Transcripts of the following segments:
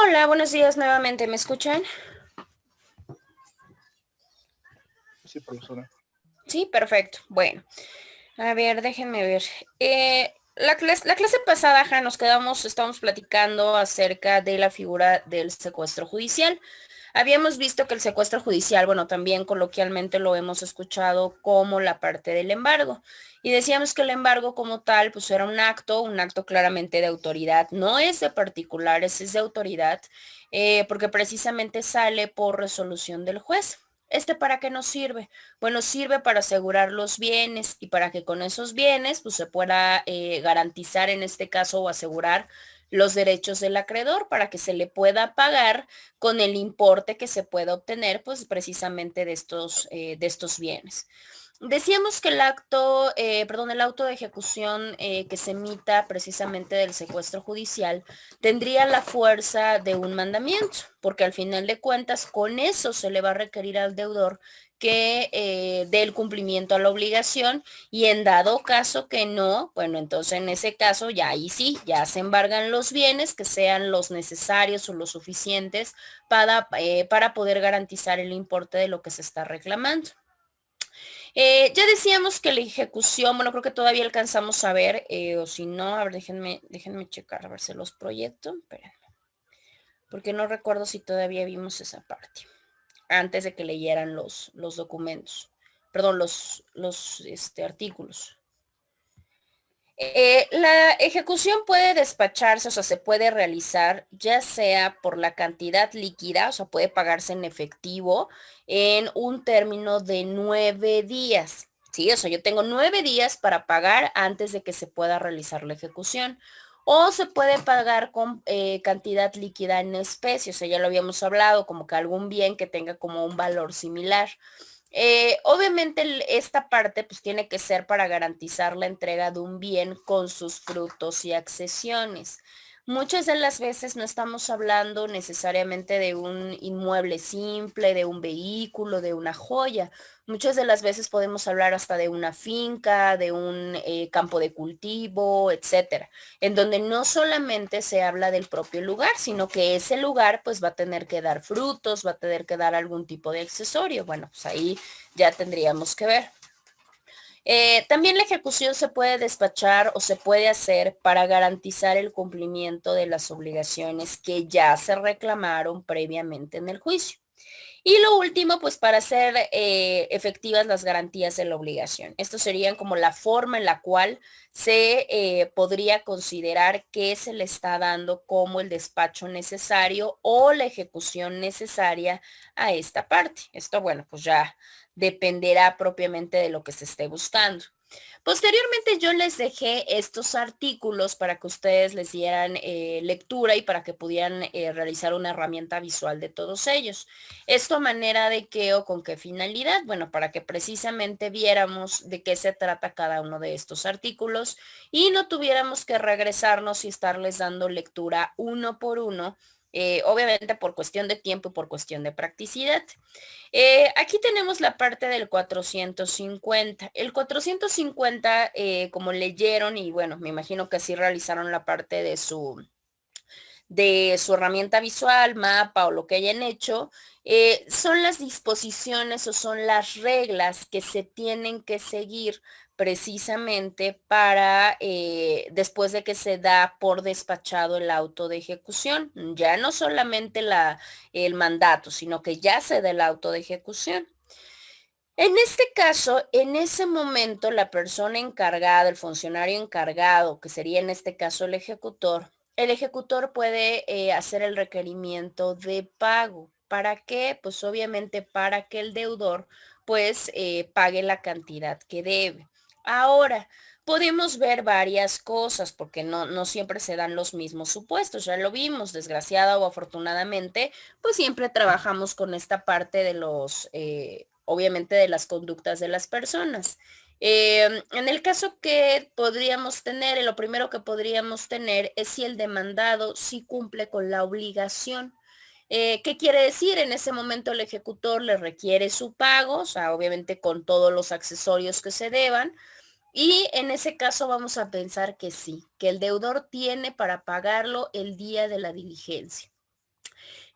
Hola, buenos días nuevamente, ¿me escuchan? Sí, profesora. Sí, perfecto. Bueno, a ver, déjenme ver. La clase pasada, ja, estábamos platicando acerca de la figura del secuestro judicial. Habíamos visto que el secuestro judicial, bueno, también coloquialmente lo hemos escuchado como la parte del embargo. Y decíamos que el embargo como tal, pues era un acto claramente de autoridad. No es de particulares, es de autoridad, porque precisamente sale por resolución del juez. ¿Para qué nos sirve? Bueno, sirve para asegurar los bienes y para que con esos bienes pues, se pueda garantizar en este caso o asegurar los derechos del acreedor para que se le pueda pagar con el importe que se pueda obtener pues precisamente de estos bienes. Decíamos que el auto de ejecución que se emita precisamente del secuestro judicial tendría la fuerza de un mandamiento, porque al final de cuentas con eso se le va a requerir al deudor que dé el cumplimiento a la obligación y en dado caso que no, bueno, entonces en ese caso ya ahí sí, ya se embargan los bienes que sean los necesarios o los suficientes para poder garantizar el importe de lo que se está reclamando. Ya decíamos que la ejecución, bueno, creo que todavía alcanzamos a ver, o si no, a ver, déjenme checar, a ver si los proyecto, espérenme, porque no recuerdo si todavía vimos esa parte, antes de que leyeran los documentos, perdón, los artículos. La ejecución puede despacharse, o sea, se puede realizar ya sea por la cantidad líquida, o sea, puede pagarse en efectivo en un término de 9 días. Sí, o sea, yo tengo 9 días para pagar antes de que se pueda realizar la ejecución. O se puede pagar con cantidad líquida en especie, o sea, ya lo habíamos hablado, como que algún bien que tenga como un valor similar. Obviamente esta parte pues tiene que ser para garantizar la entrega de un bien con sus frutos y accesiones. Muchas de las veces no estamos hablando necesariamente de un inmueble simple, de un vehículo, de una joya. Muchas de las veces podemos hablar hasta de una finca, de un campo de cultivo, etcétera, en donde no solamente se habla del propio lugar, sino que ese lugar pues va a tener que dar frutos, va a tener que dar algún tipo de accesorio. Bueno, pues ahí ya tendríamos que ver. También la ejecución se puede despachar o se puede hacer para garantizar el cumplimiento de las obligaciones que ya se reclamaron previamente en el juicio. Y lo último, pues para hacer efectivas las garantías de la obligación. Esto serían como la forma en la cual se podría considerar que se le está dando como el despacho necesario o la ejecución necesaria a esta parte. Esto, bueno, pues ya dependerá propiamente de lo que se esté buscando. Posteriormente yo les dejé estos artículos para que ustedes les dieran lectura y para que pudieran realizar una herramienta visual de todos ellos. Esto a manera de qué o con qué finalidad, bueno, para que precisamente viéramos de qué se trata cada uno de estos artículos y no tuviéramos que regresarnos y estarles dando lectura uno por uno, obviamente por cuestión de tiempo y por cuestión de practicidad. Aquí tenemos la parte del 450. El 450, como leyeron y bueno, me imagino que así realizaron la parte de su herramienta visual, mapa o lo que hayan hecho, son las disposiciones o son las reglas que se tienen que seguir precisamente para después de que se da por despachado el auto de ejecución. Ya no solamente el mandato, sino que ya se da el auto de ejecución. En este caso, en ese momento, la persona encargada, el funcionario encargado, que sería en este caso el ejecutor puede hacer el requerimiento de pago. ¿Para qué? Pues obviamente para que el deudor pues pague la cantidad que debe. Ahora, podemos ver varias cosas porque no siempre se dan los mismos supuestos, ya lo vimos, desgraciada o afortunadamente, pues siempre trabajamos con esta parte de obviamente de las conductas de las personas. En el caso que podríamos tener, lo primero que podríamos tener es si el demandado sí cumple con la obligación. ¿Qué quiere decir? En ese momento el ejecutor le requiere su pago, o sea, obviamente con todos los accesorios que se deban, y en ese caso vamos a pensar que sí, que el deudor tiene para pagarlo el día de la diligencia.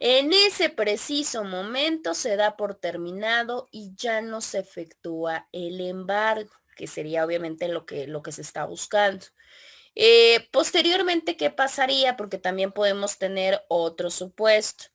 En ese preciso momento se da por terminado y ya no se efectúa el embargo, que sería obviamente lo que se está buscando. Posteriormente, ¿qué pasaría? Porque también podemos tener otro supuesto.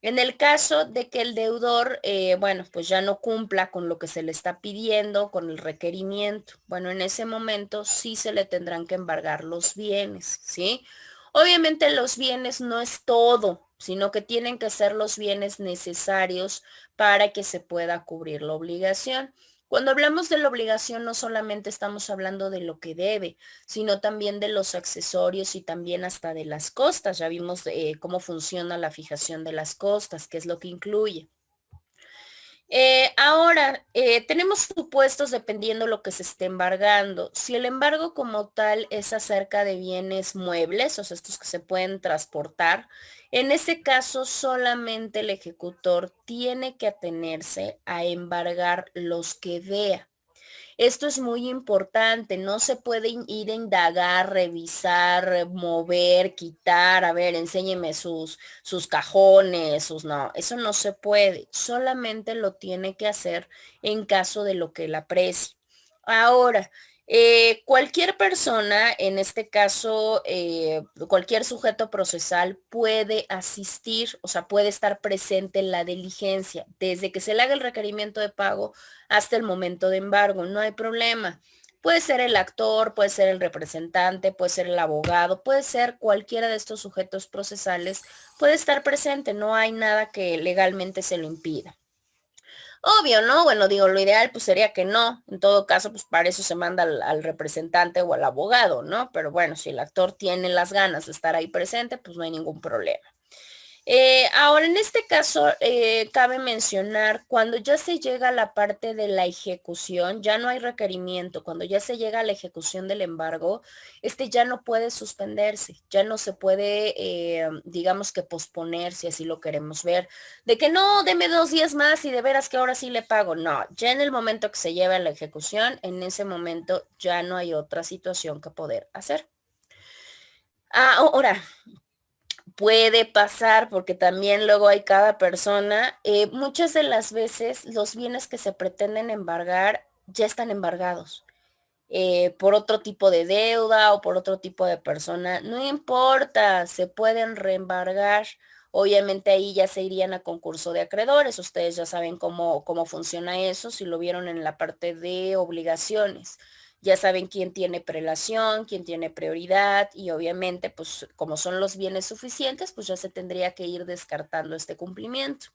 En el caso de que el deudor, bueno, pues ya no cumpla con lo que se le está pidiendo, con el requerimiento, bueno, en ese momento sí se le tendrán que embargar los bienes, ¿sí? Obviamente los bienes no es todo, sino que tienen que ser los bienes necesarios para que se pueda cubrir la obligación. Cuando hablamos de la obligación, no solamente estamos hablando de lo que debe, sino también de los accesorios y también hasta de las costas. Ya vimos cómo funciona la fijación de las costas, qué es lo que incluye. Ahora, tenemos supuestos dependiendo lo que se esté embargando. Si el embargo como tal es acerca de bienes muebles, o sea, estos que se pueden transportar, en ese caso solamente el ejecutor tiene que atenerse a embargar los que vea. Esto es muy importante, no se puede ir a indagar, revisar, mover, quitar, a ver, enséñeme sus cajones, no, eso no se puede, solamente lo tiene que hacer en caso de lo que él aprecie. Ahora, cualquier persona, en este caso, cualquier sujeto procesal puede asistir, o sea, puede estar presente en la diligencia, desde que se le haga el requerimiento de pago hasta el momento de embargo, no hay problema. Puede ser el actor, puede ser el representante, puede ser el abogado, puede ser cualquiera de estos sujetos procesales, puede estar presente, no hay nada que legalmente se lo impida. Obvio, ¿no? Bueno, digo, lo ideal pues sería que no. En todo caso, pues para eso se manda al representante o al abogado, ¿no? Pero bueno, si el actor tiene las ganas de estar ahí presente, pues no hay ningún problema. Ahora, en este caso, cabe mencionar, cuando ya se llega a la parte de la ejecución, ya no hay requerimiento, cuando ya se llega a la ejecución del embargo, este ya no puede suspenderse, ya no se puede, digamos que posponer, si así lo queremos ver, de que no, deme 2 días más y de veras que ahora sí le pago. No, ya en el momento que se lleva a la ejecución, en ese momento ya no hay otra situación que poder hacer. Ahora, puede pasar, porque también luego hay cada persona. Muchas de las veces los bienes que se pretenden embargar ya están embargados por otro tipo de deuda o por otro tipo de persona. No importa, se pueden reembargar. Obviamente ahí ya se irían a concurso de acreedores. Ustedes ya saben cómo funciona eso, si lo vieron en la parte de obligaciones. Ya saben quién tiene prelación, quién tiene prioridad y obviamente, pues como son los bienes suficientes, pues ya se tendría que ir descartando este cumplimiento.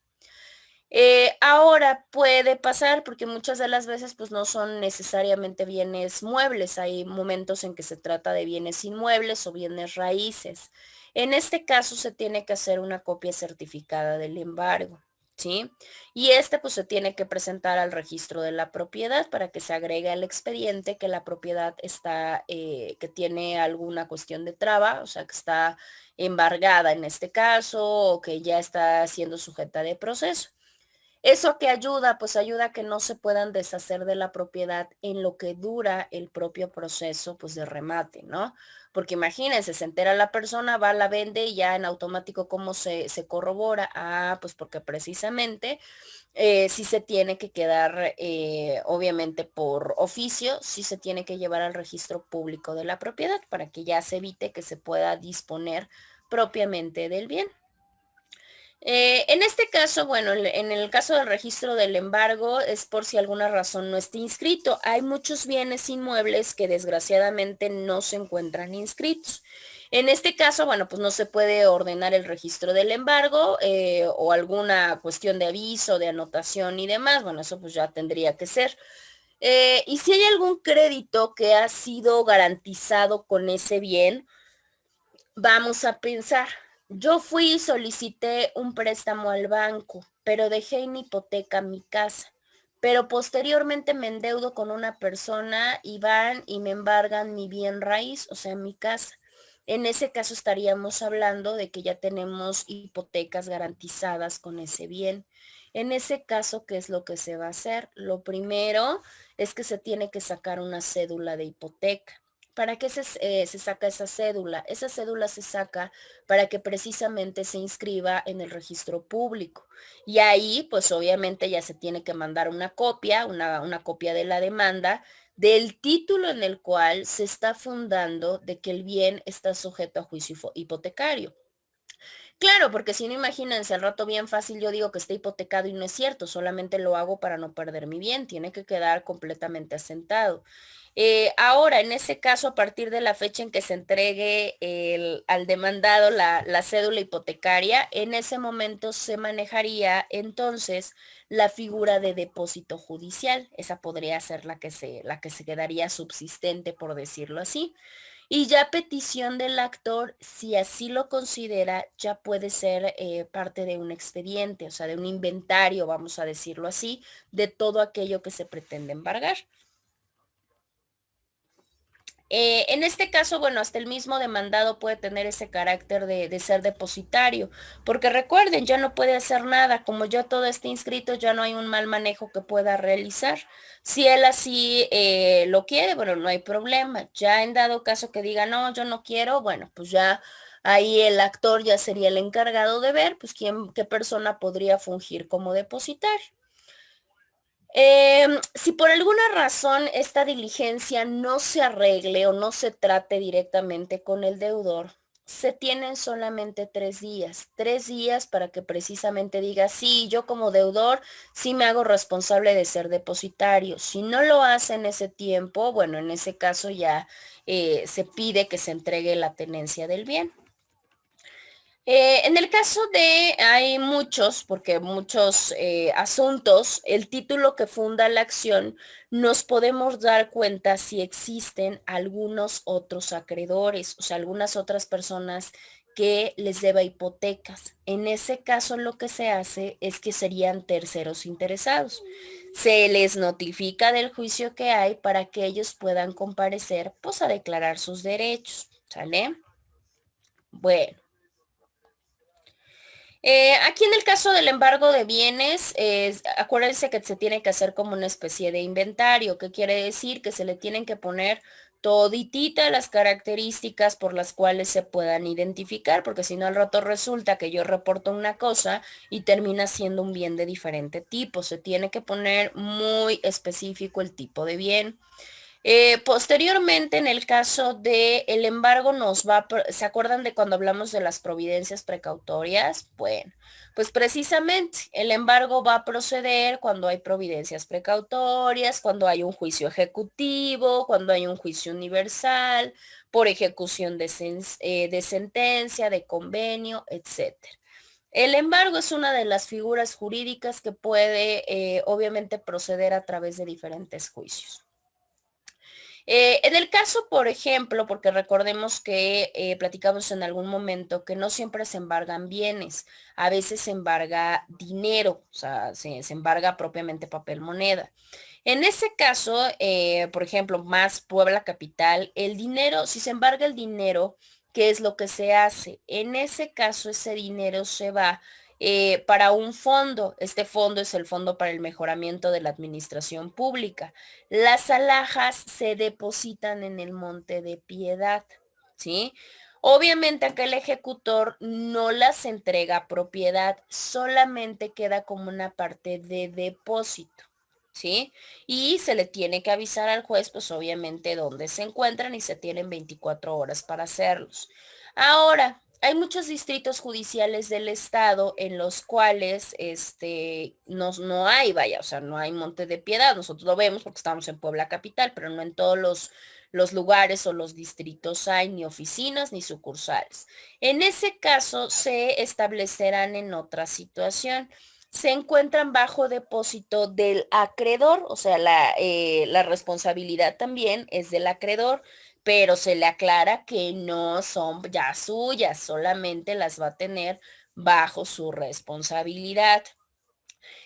Ahora puede pasar porque muchas de las veces pues no son necesariamente bienes muebles, hay momentos en que se trata de bienes inmuebles o bienes raíces. En este caso se tiene que hacer una copia certificada del embargo, ¿sí? Y este pues se tiene que presentar al registro de la propiedad para que se agregue al expediente que la propiedad está, que tiene alguna cuestión de traba, o sea que está embargada en este caso o que ya está siendo sujeta de proceso. ¿Eso que ayuda? Pues ayuda a que no se puedan deshacer de la propiedad en lo que dura el propio proceso, pues de remate, ¿no? Porque imagínense, se entera la persona, va, la vende y ya en automático, ¿cómo se corrobora? Pues porque precisamente sí se tiene que quedar, obviamente por oficio, sí se tiene que llevar al registro público de la propiedad para que ya se evite que se pueda disponer propiamente del bien. En este caso, bueno, en el caso del registro del embargo es por si alguna razón no esté inscrito. Hay muchos bienes inmuebles que desgraciadamente no se encuentran inscritos. En este caso, bueno, pues no se puede ordenar el registro del embargo o alguna cuestión de aviso, de anotación y demás. Bueno, eso pues ya tendría que ser. Y si hay algún crédito que ha sido garantizado con ese bien, vamos a pensar, yo fui y solicité un préstamo al banco, pero dejé en hipoteca mi casa. Pero posteriormente me endeudo con una persona y van y me embargan mi bien raíz, o sea, mi casa. En ese caso estaríamos hablando de que ya tenemos hipotecas garantizadas con ese bien. En ese caso, ¿qué es lo que se va a hacer? Lo primero es que se tiene que sacar una cédula de hipoteca. ¿Para qué se saca esa cédula? Esa cédula se saca para que precisamente se inscriba en el registro público. Y ahí, pues obviamente ya se tiene que mandar una copia, una copia de la demanda del título en el cual se está fundando de que el bien está sujeto a juicio hipotecario. Claro, porque si no, imagínense, al rato bien fácil yo digo que está hipotecado y no es cierto, solamente lo hago para no perder mi bien, tiene que quedar completamente asentado. Ahora, en ese caso, a partir de la fecha en que se entregue al demandado la cédula hipotecaria, en ese momento se manejaría entonces la figura de depósito judicial. Esa podría ser la que se quedaría subsistente, por decirlo así. Y ya petición del actor, si así lo considera, ya puede ser parte de un expediente, o sea, de un inventario, vamos a decirlo así, de todo aquello que se pretende embargar. En este caso, bueno, hasta el mismo demandado puede tener ese carácter de ser depositario, porque recuerden, ya no puede hacer nada, como ya todo está inscrito, ya no hay un mal manejo que pueda realizar. Si él así lo quiere, bueno, no hay problema. Ya en dado caso que diga, no, yo no quiero, bueno, pues ya ahí el actor ya sería el encargado de ver, pues qué persona podría fungir como depositario. Si por alguna razón esta diligencia no se arregle o no se trate directamente con el deudor, se tienen solamente 3 días para que precisamente diga, sí, yo como deudor sí me hago responsable de ser depositario. Si no lo hace en ese tiempo, bueno, en ese caso ya se pide que se entregue la tenencia del bien. En el caso de, hay muchos, porque muchos asuntos, el título que funda la acción, nos podemos dar cuenta si existen algunos otros acreedores, o sea, algunas otras personas que les deba hipotecas. En ese caso, lo que se hace es que serían terceros interesados. Se les notifica del juicio que hay para que ellos puedan comparecer, pues, a declarar sus derechos, ¿sale? Bueno. Aquí en el caso del embargo de bienes, acuérdense que se tiene que hacer como una especie de inventario, que quiere decir que se le tienen que poner toditita las características por las cuales se puedan identificar, porque si no al rato resulta que yo reporto una cosa y termina siendo un bien de diferente tipo. Se tiene que poner muy específico el tipo de bien. Posteriormente, en el caso de el embargo, ¿se acuerdan de cuando hablamos de las providencias precautorias? Bueno, pues precisamente el embargo va a proceder cuando hay providencias precautorias, cuando hay un juicio ejecutivo, cuando hay un juicio universal, por ejecución de sentencia, de convenio, etcétera. El embargo es una de las figuras jurídicas que puede, obviamente, proceder a través de diferentes juicios. En el caso, por ejemplo, porque recordemos que platicamos en algún momento que no siempre se embargan bienes, a veces se embarga dinero, o sea, se embarga propiamente papel moneda. En ese caso, por ejemplo, más Puebla Capital, el dinero, si se embarga el dinero, ¿qué es lo que se hace? En ese caso, ese dinero se va para un fondo. Este fondo es el Fondo para el Mejoramiento de la Administración Pública. Las alhajas se depositan en el Monte de Piedad, ¿sí? Obviamente acá el ejecutor no las entrega a propiedad, solamente queda como una parte de depósito, ¿sí? Y se le tiene que avisar al juez, pues obviamente dónde se encuentran y se tienen 24 horas para hacerlos. Ahora, hay muchos distritos judiciales del estado en los cuales no hay, vaya, o sea, no hay Monte de Piedad. Nosotros lo vemos porque estamos en Puebla Capital, pero no en todos los lugares o los distritos hay ni oficinas ni sucursales. En ese caso se establecerán en otra situación. Se encuentran bajo depósito del acreedor, o sea, la responsabilidad también es del acreedor, pero se le aclara que no son ya suyas, solamente las va a tener bajo su responsabilidad,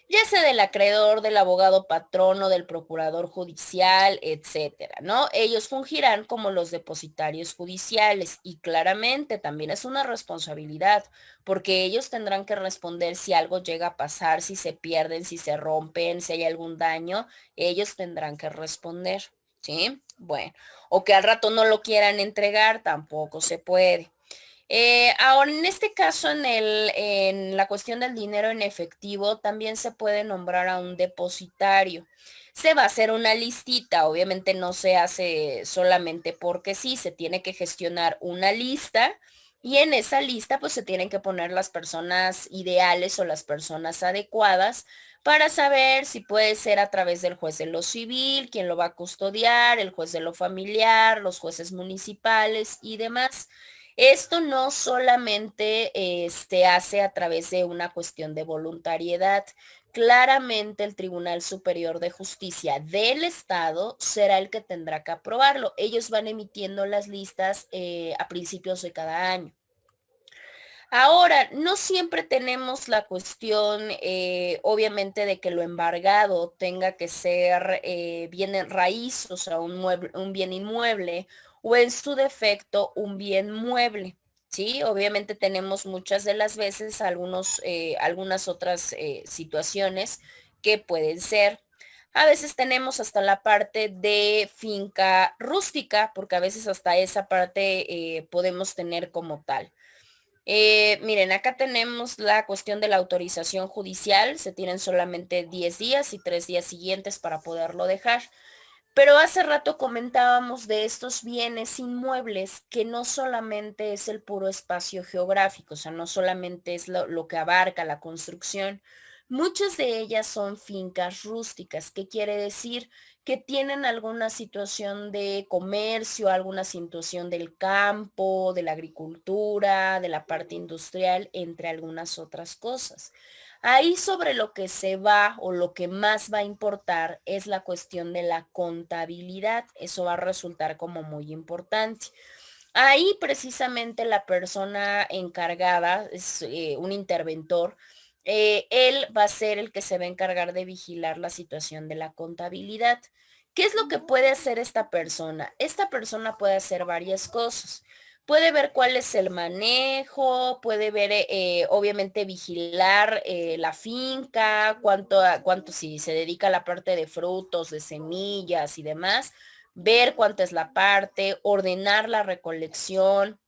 ya sea del acreedor, del abogado patrono, del procurador judicial, etcétera, ¿no? Ellos fungirán como los depositarios judiciales y claramente también es una responsabilidad, porque ellos tendrán que responder si algo llega a pasar, si se pierden, si se rompen, si hay algún daño, ellos tendrán que responder. ¿sí? Bueno, o que al rato no lo quieran entregar, tampoco se puede. Ahora, en este caso, en la cuestión del dinero en efectivo, también se puede nombrar a un depositario. Se va a hacer una listita, obviamente no se hace solamente porque sí, se tiene que gestionar una lista y en esa lista pues se tienen que poner las personas ideales o las personas adecuadas para saber si puede ser a través del juez de lo civil, quién lo va a custodiar, el juez de lo familiar, los jueces municipales y demás. Esto no solamente se hace a través de una cuestión de voluntariedad. Claramente el Tribunal Superior de Justicia del Estado será el que tendrá que aprobarlo. Ellos van emitiendo las listas a principios de cada año. Ahora, no siempre tenemos la cuestión, obviamente, de que lo embargado tenga que ser bien en raíz, o sea, un bien inmueble, o en su defecto, un bien mueble. Sí, obviamente tenemos muchas de las veces algunas otras situaciones que pueden ser. A veces tenemos hasta la parte de finca rústica, porque a veces hasta esa parte podemos tener como tal. Miren, acá tenemos la cuestión de la autorización judicial. Se tienen solamente 10 días y 3 días siguientes para poderlo dejar. Pero hace rato comentábamos de estos bienes inmuebles que no solamente es el puro espacio geográfico, o sea, no solamente es lo que abarca la construcción. Muchas de ellas son fincas rústicas, que quiere decir que tienen alguna situación de comercio, alguna situación del campo, de la agricultura, de la parte industrial, entre algunas otras cosas. Ahí sobre lo que se va o lo que más va a importar es la cuestión de la contabilidad. Eso va a resultar como muy importante. Ahí precisamente la persona encargada, es un interventor, él va a ser el que se va a encargar de vigilar la situación de la contabilidad. ¿Qué es lo que puede hacer esta persona? Esta persona puede hacer varias cosas. Puede ver cuál es el manejo, puede ver, obviamente, vigilar la finca, cuánto si se dedica a la parte de frutos, de semillas y demás, ver cuánto es la parte, ordenar la recolección.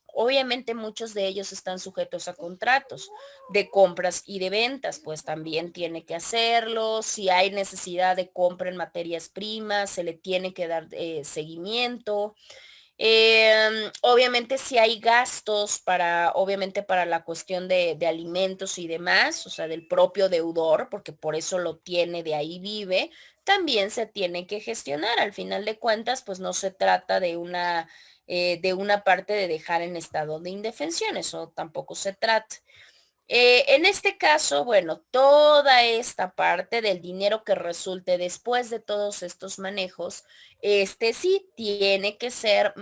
Obviamente muchos de ellos están sujetos a contratos de compras y de ventas, pues también tiene que hacerlo. Si hay necesidad de compra en materias primas, se le tiene que dar seguimiento. Obviamente si hay gastos obviamente para la cuestión de alimentos y demás, o sea, del propio deudor, porque por eso lo tiene, de ahí vive, también se tiene que gestionar. Al final de cuentas, pues no se trata de una parte de dejar en estado de indefensión, eso tampoco se trata. En este caso, bueno, toda esta parte del dinero que resulte después de todos estos manejos, este sí tiene que ser,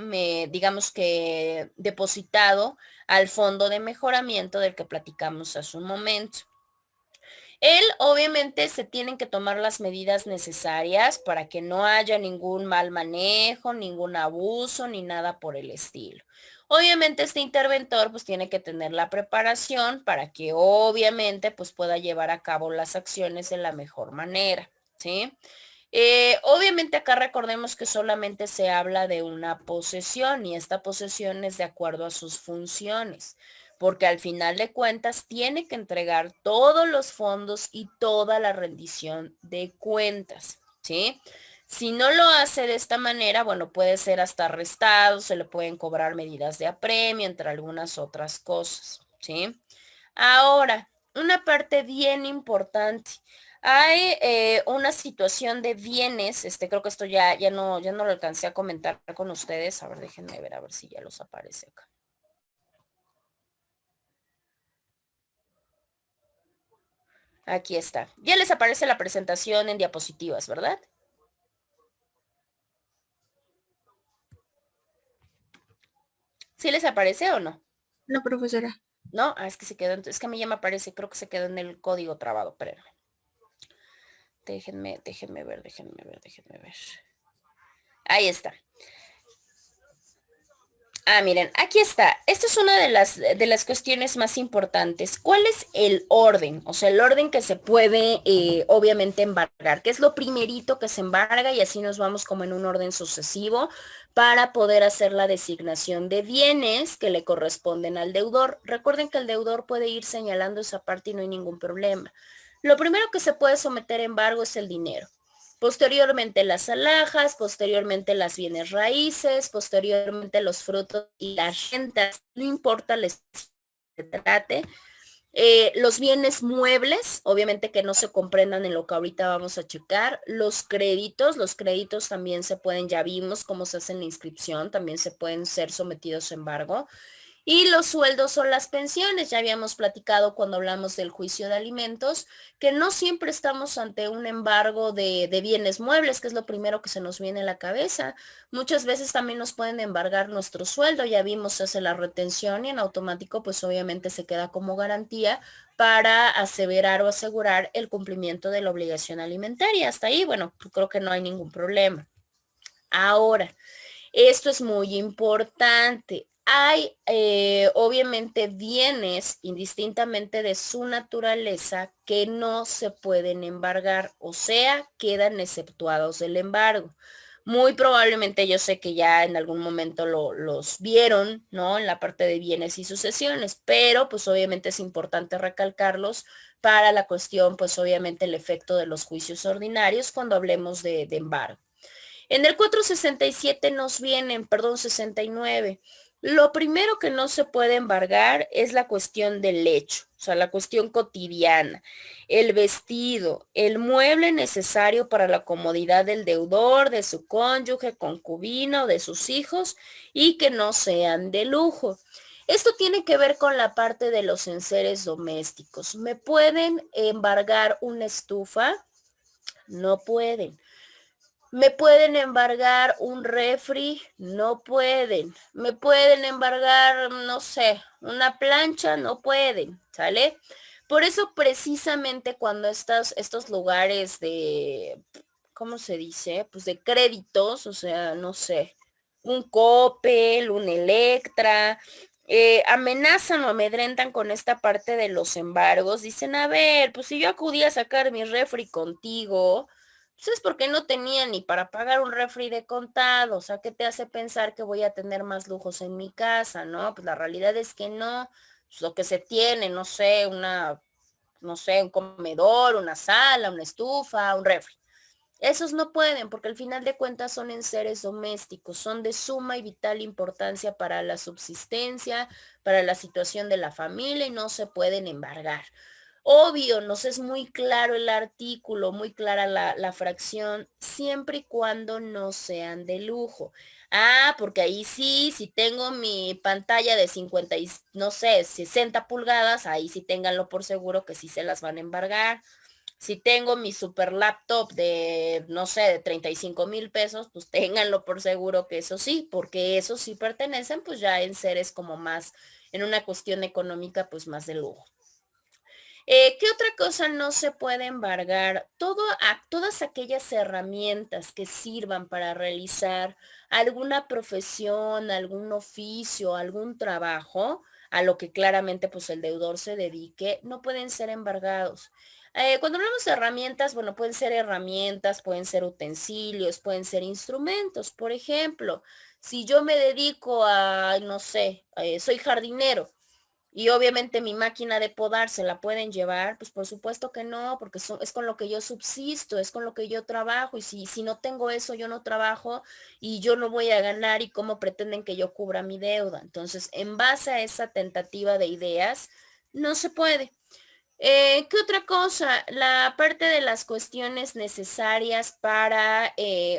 digamos que depositado al fondo de mejoramiento del que platicamos hace un momento. Él, obviamente, se tienen que tomar las medidas necesarias para que no haya ningún mal manejo, ningún abuso, ni nada por el estilo. Obviamente este interventor pues tiene que tener la preparación para que obviamente pues pueda llevar a cabo las acciones de la mejor manera, ¿sí? Obviamente acá recordemos que solamente se habla de una posesión y esta posesión es de acuerdo a sus funciones, porque al final de cuentas tiene que entregar todos los fondos y toda la rendición de cuentas, ¿sí? Si no lo hace de esta manera, bueno, puede ser hasta arrestado, se le pueden cobrar medidas de apremio, entre algunas otras cosas, ¿sí? Ahora, una parte bien importante. Hay una situación de bienes, creo que esto ya no lo alcancé a comentar con ustedes. A ver, déjenme ver a ver si ya los aparece acá. Aquí está. Ya les aparece la presentación en diapositivas, ¿verdad? ¿Sí les aparece o no? No, profesora. No, es que se quedó, es que a mí ya me aparece, creo que se quedó en el código trabado, espérenme. Déjenme ver. Ahí está. Miren, aquí está. Esta es una de las cuestiones más importantes. ¿Cuál es el orden? O sea, el orden que se puede, obviamente, embargar, que es lo primerito que se embarga y así nos vamos como en un orden sucesivo para poder hacer la designación de bienes que le corresponden al deudor. Recuerden que el deudor puede ir señalando esa parte y no hay ningún problema. Lo primero que se puede someter a embargo es el dinero. Posteriormente las alhajas, posteriormente las bienes raíces, posteriormente los frutos y las rentas, no importa les se trate. Los bienes muebles, obviamente que no se comprendan en lo que ahorita vamos a checar. Los créditos también se pueden, ya vimos cómo se hace en la inscripción, también se pueden ser sometidos a embargo. Y los sueldos o las pensiones, ya habíamos platicado cuando hablamos del juicio de alimentos, que no siempre estamos ante un embargo de bienes muebles, que es lo primero que se nos viene a la cabeza. Muchas veces también nos pueden embargar nuestro sueldo, ya vimos, se hace la retención y en automático pues obviamente se queda como garantía para aseverar o asegurar el cumplimiento de la obligación alimentaria. Hasta ahí, bueno, creo que no hay ningún problema. Ahora, esto es muy importante. Hay obviamente bienes, indistintamente de su naturaleza, que no se pueden embargar, o sea, quedan exceptuados del embargo. Muy probablemente yo sé que ya en algún momento los vieron, ¿no? En la parte de bienes y sucesiones, pero pues obviamente es importante recalcarlos para la cuestión, pues obviamente el efecto de los juicios ordinarios cuando hablemos de embargo. En el 467 nos vienen, perdón, 69. Lo primero que no se puede embargar es la cuestión del hecho, o sea, la cuestión cotidiana, el vestido, el mueble necesario para la comodidad del deudor, de su cónyuge, concubino, de sus hijos y que no sean de lujo. Esto tiene que ver con la parte de los enseres domésticos. ¿Me pueden embargar una estufa? No pueden. ¿Me pueden embargar un refri? No pueden. ¿Me pueden embargar, no sé, una plancha? No pueden, ¿sale? Por eso precisamente cuando estos lugares de, ¿cómo se dice? Pues de créditos, o sea, no sé, un Coppel, un Electra, amenazan o amedrentan con esta parte de los embargos. Dicen, a ver, pues si yo acudí a sacar mi refri contigo, pues es porque no tenía ni para pagar un refri de contado, o sea, ¿qué te hace pensar que voy a tener más lujos en mi casa, no? Pues la realidad es que no, pues lo que se tiene, no sé, no sé, un comedor, una sala, una estufa, un refri. Esos no pueden porque al final de cuentas son enseres domésticos, son de suma y vital importancia para la subsistencia, para la situación de la familia y no se pueden embargar. Obvio, nos es muy claro el artículo, muy clara la fracción, siempre y cuando no sean de lujo. Porque ahí sí, si tengo mi pantalla de 50 y, no sé, 60 pulgadas, ahí sí ténganlo por seguro que sí se las van a embargar. Si tengo mi super laptop de, no sé, de 35,000 pesos, pues ténganlo por seguro que eso sí, porque esos sí pertenecen pues ya en seres como más, en una cuestión económica pues más de lujo. ¿Qué otra cosa no se puede embargar? Todas aquellas herramientas que sirvan para realizar alguna profesión, algún oficio, algún trabajo, a lo que claramente pues el deudor se dedique, no pueden ser embargados. Cuando hablamos de herramientas, bueno, pueden ser herramientas, pueden ser utensilios, pueden ser instrumentos. Por ejemplo, si yo me dedico a, no sé, soy jardinero y obviamente mi máquina de podar se la pueden llevar, pues por supuesto que no, porque es con lo que yo subsisto, es con lo que yo trabajo y si no tengo eso, yo no trabajo y yo no voy a ganar y cómo pretenden que yo cubra mi deuda. Entonces, en base a esa tentativa de ideas, no se puede. ¿Qué otra cosa? La parte de las cuestiones necesarias para,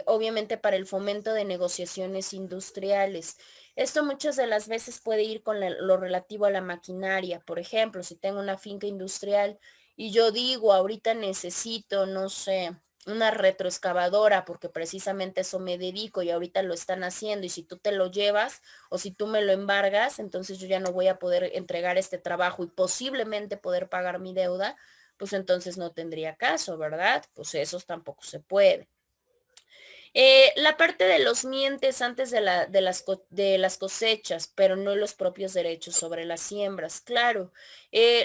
obviamente, para el fomento de negociaciones industriales. Esto muchas de las veces puede ir con lo relativo a la maquinaria. Por ejemplo, si tengo una finca industrial y yo digo, ahorita necesito, no sé, una retroexcavadora porque precisamente eso me dedico y ahorita lo están haciendo y si tú te lo llevas o si tú me lo embargas, entonces yo ya no voy a poder entregar este trabajo y posiblemente poder pagar mi deuda, pues entonces no tendría caso, ¿verdad? Pues esos tampoco se puede. La parte de los mientes antes de las cosechas, pero no los propios derechos sobre las siembras, claro.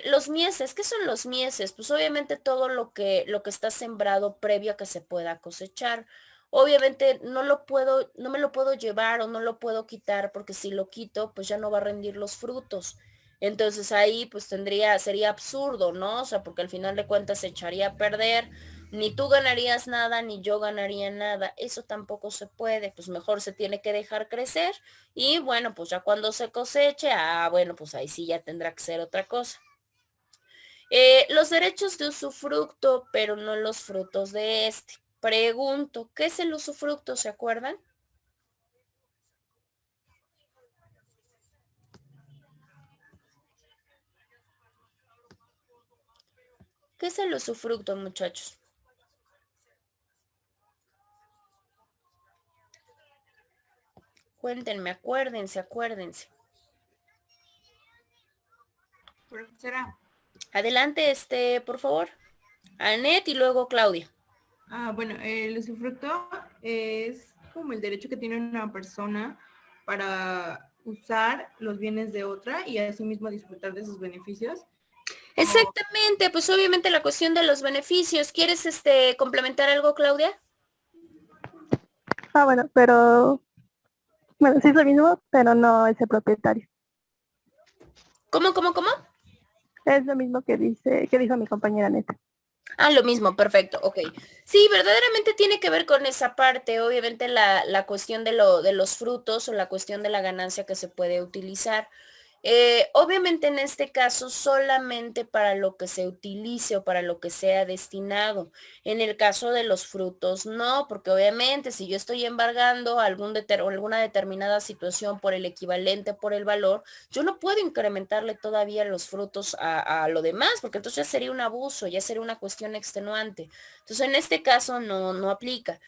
Los mieses, ¿qué son los mieses? Pues obviamente todo lo que está sembrado previo a que se pueda cosechar. Obviamente no me lo puedo llevar o no lo puedo quitar porque si lo quito, pues ya no va a rendir los frutos. Entonces ahí pues sería absurdo, ¿no? O sea, porque al final de cuentas se echaría a perder, ni tú ganarías nada, ni yo ganaría nada. Eso tampoco se puede, pues mejor se tiene que dejar crecer y bueno, pues ya cuando se coseche, bueno, pues ahí sí ya tendrá que ser otra cosa. Los derechos de usufructo, pero no los frutos de este. Pregunto, ¿qué es el usufructo? ¿Se acuerdan? ¿Qué es el usufructo, muchachos? Cuéntenme, acuérdense, acuérdense. Profesora. Adelante, por favor. Anet y luego Claudia. Bueno, el usufructo es como el derecho que tiene una persona para usar los bienes de otra y asimismo disfrutar de sus beneficios. Exactamente, pues obviamente la cuestión de los beneficios. ¿Quieres complementar algo, Claudia? Bueno, sí es lo mismo, pero no es el propietario. ¿Cómo? Es lo mismo que dijo mi compañera Neta. Lo mismo, perfecto, ok. Sí, verdaderamente tiene que ver con esa parte, obviamente la cuestión de los frutos o la cuestión de la ganancia que se puede utilizar. Obviamente en este caso solamente para lo que se utilice o para lo que sea destinado. En el caso de los frutos, no, porque obviamente si yo estoy embargando alguna determinada situación por el equivalente, por el valor, yo no puedo incrementarle todavía los frutos a lo demás, porque entonces ya sería un abuso, ya sería una cuestión extenuante. Entonces en este caso no aplica.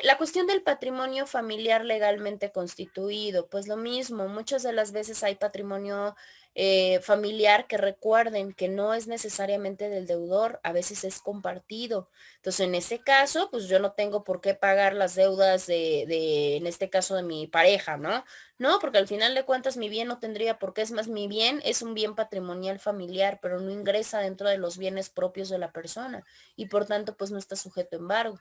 La cuestión del patrimonio familiar legalmente constituido, pues lo mismo, muchas de las veces hay patrimonio familiar que recuerden que no es necesariamente del deudor, a veces es compartido. Entonces, en ese caso, pues yo no tengo por qué pagar las deudas en este caso, de mi pareja, ¿no? No, porque al final de cuentas mi bien no tendría por qué, es más, mi bien es un bien patrimonial familiar, pero no ingresa dentro de los bienes propios de la persona y por tanto, pues no está sujeto a embargo.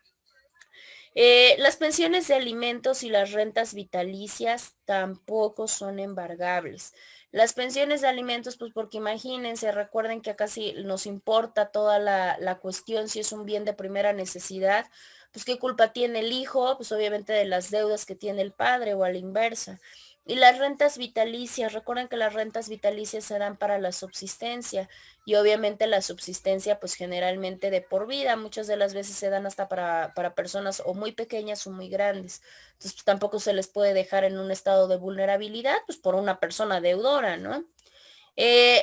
Las pensiones de alimentos y las rentas vitalicias tampoco son embargables. Las pensiones de alimentos, pues porque imagínense, recuerden que acá sí nos importa toda la cuestión, si es un bien de primera necesidad, pues qué culpa tiene el hijo, pues obviamente de las deudas que tiene el padre o a la inversa. Y las rentas vitalicias, recuerden que las rentas vitalicias se dan para la subsistencia y obviamente la subsistencia pues generalmente de por vida, muchas de las veces se dan hasta para personas o muy pequeñas o muy grandes. Entonces pues, tampoco se les puede dejar en un estado de vulnerabilidad pues por una persona deudora, ¿no?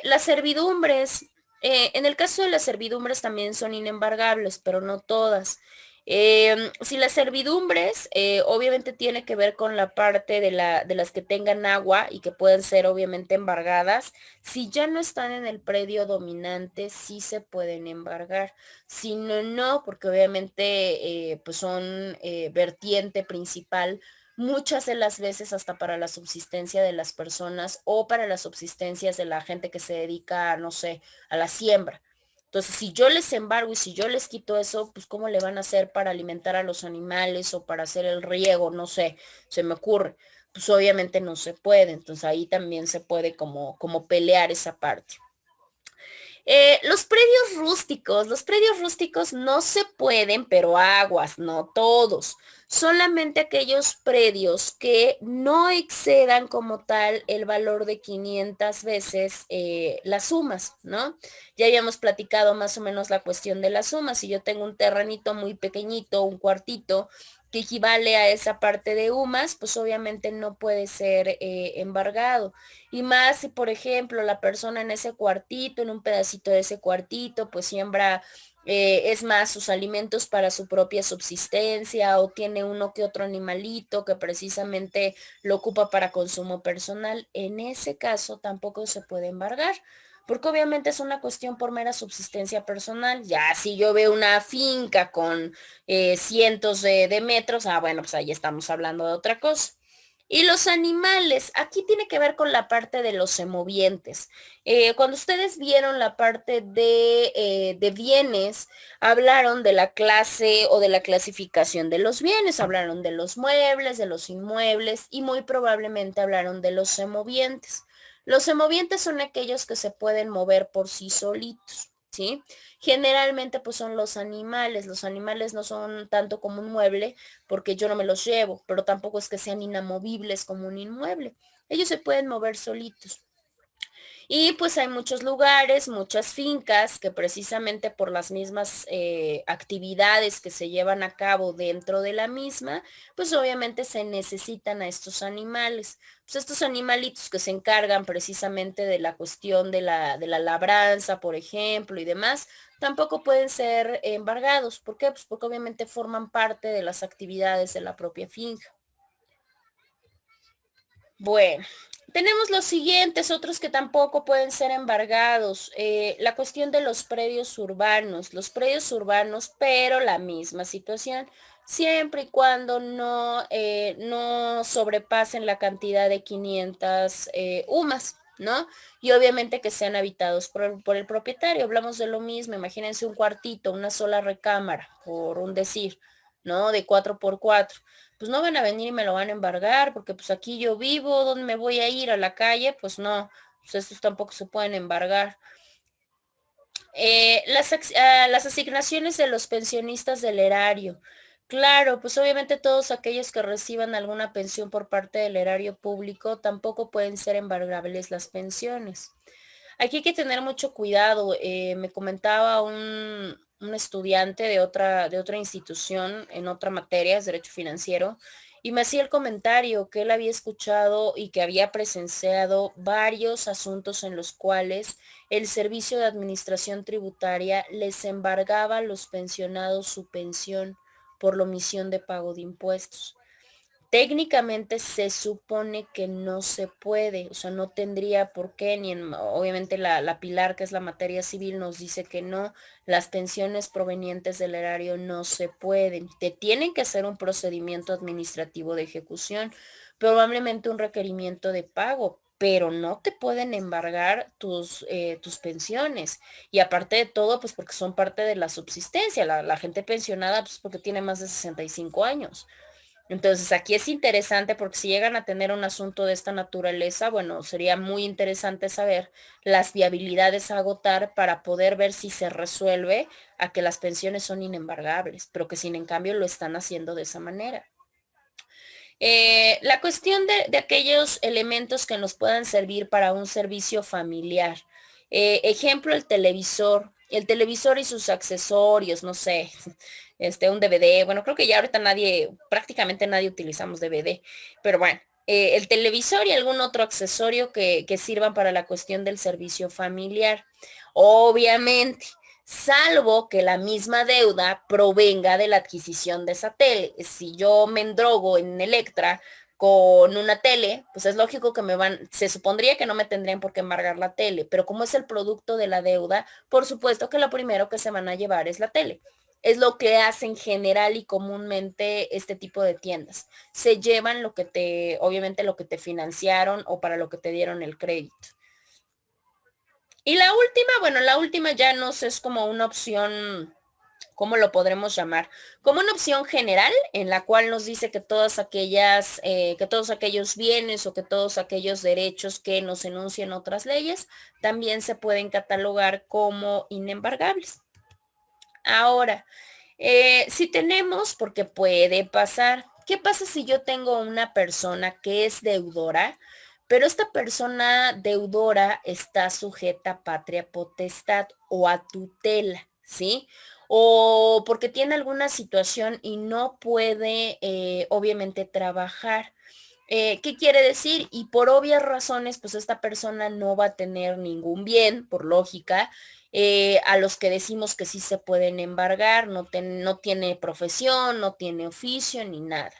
Las servidumbres, en el caso de las servidumbres también son inembargables, pero no todas. Si las servidumbres, obviamente tiene que ver con la parte de las que tengan agua y que pueden ser obviamente embargadas, si ya no están en el predio dominante, sí se pueden embargar. Si no, no, porque obviamente pues son vertiente principal muchas de las veces hasta para la subsistencia de las personas o para las subsistencias de la gente que se dedica, no sé, a la siembra. Entonces, si yo les embargo y si yo les quito eso, pues ¿cómo le van a hacer para alimentar a los animales o para hacer el riego? No sé, se me ocurre. Pues obviamente no se puede. Entonces ahí también se puede como pelear esa parte. Los predios rústicos no se pueden, pero aguas, no todos. Solamente aquellos predios que no excedan como tal el valor de 500 veces las sumas, ¿no? Ya habíamos platicado más o menos la cuestión de las sumas. Si yo tengo un terrenito muy pequeñito, un cuartito, que equivale a esa parte de UMAS, pues obviamente no puede ser embargado. Y más si, por ejemplo, la persona en ese cuartito, en un pedacito de ese cuartito, pues siembra, es más, sus alimentos para su propia subsistencia o tiene uno que otro animalito que precisamente lo ocupa para consumo personal. En ese caso tampoco se puede embargar porque obviamente es una cuestión por mera subsistencia personal. Ya si yo veo una finca con cientos de metros, bueno, pues ahí estamos hablando de otra cosa. Y los animales, aquí tiene que ver con la parte de los semovientes. Cuando ustedes vieron la parte de bienes, hablaron de la clase o de la clasificación de los bienes, hablaron de los muebles, de los inmuebles y muy probablemente hablaron de los semovientes. Los semovientes son aquellos que se pueden mover por sí solitos, ¿sí? Generalmente pues son los animales no son tanto como un mueble porque yo no me los llevo, pero tampoco es que sean inamovibles como un inmueble. Ellos se pueden mover solitos. Y pues hay muchos lugares, muchas fincas que precisamente por las mismas actividades que se llevan a cabo dentro de la misma, pues obviamente se necesitan a estos animales. Pues estos animalitos que se encargan precisamente de la cuestión de la labranza, por ejemplo, y demás, tampoco pueden ser embargados. ¿Por qué? Pues porque obviamente forman parte de las actividades de la propia finca. Bueno, tenemos los siguientes, otros que tampoco pueden ser embargados. La cuestión de los predios urbanos, pero la misma situación, siempre y cuando no sobrepasen la cantidad de 500 UMAS, ¿no? Y obviamente que sean habitados por el propietario. Hablamos de lo mismo, imagínense un cuartito, una sola recámara, por un decir, ¿no? De 4x4, pues no van a venir y me lo van a embargar, porque pues aquí yo vivo, ¿dónde me voy a ir? ¿A la calle? Pues no, pues estos tampoco se pueden embargar. Las asignaciones de los pensionistas del erario. Claro, pues obviamente todos aquellos que reciban alguna pensión por parte del erario público tampoco pueden ser embargables las pensiones. Aquí hay que tener mucho cuidado. Me comentaba un estudiante de otra institución en otra materia, es derecho financiero, y me hacía el comentario que él había escuchado y que había presenciado varios asuntos en los cuales el Servicio de Administración Tributaria les embargaba a los pensionados su pensión por la omisión de pago de impuestos. Técnicamente se supone que no se puede, o sea, no tendría por qué, obviamente la Pilar, que es la materia civil, nos dice que no, las pensiones provenientes del erario no se pueden, te tienen que hacer un procedimiento administrativo de ejecución, probablemente un requerimiento de pago, pero no te pueden embargar tus pensiones. Y aparte de todo, pues porque son parte de la subsistencia, la gente pensionada, pues porque tiene más de 65 años. Entonces, aquí es interesante porque si llegan a tener un asunto de esta naturaleza, bueno, sería muy interesante saber las viabilidades a agotar para poder ver si se resuelve a que las pensiones son inembargables, pero que sin en cambio lo están haciendo de esa manera. La cuestión de aquellos elementos que nos puedan servir para un servicio familiar. Ejemplo, el televisor y sus accesorios, no sé, un DVD. Bueno, creo que ya ahorita prácticamente nadie utilizamos DVD, pero bueno, el televisor y algún otro accesorio que sirvan para la cuestión del servicio familiar. Obviamente, salvo que la misma deuda provenga de la adquisición de esa tele. Si yo me endrogo en Electra con una tele, pues es lógico que se supondría que no me tendrían por qué embargar la tele, pero como es el producto de la deuda, por supuesto que lo primero que se van a llevar es la tele. Es lo que hacen general y comúnmente este tipo de tiendas. Se llevan obviamente lo que te financiaron o para lo que te dieron el crédito. Y la última ya nos es como una opción, ¿cómo lo podremos llamar? Como una opción general en la cual nos dice que que todos aquellos bienes o que todos aquellos derechos que nos enuncian otras leyes también se pueden catalogar como inembargables. Ahora, si tenemos, porque puede pasar, ¿qué pasa si yo tengo una persona que es deudora? Pero esta persona deudora está sujeta a patria potestad o a tutela, ¿sí? O porque tiene alguna situación y no puede, obviamente, trabajar. ¿Qué quiere decir? Y por obvias razones, pues esta persona no va a tener ningún bien, por lógica, a los que decimos que sí se pueden embargar, no tiene profesión, no tiene oficio ni nada.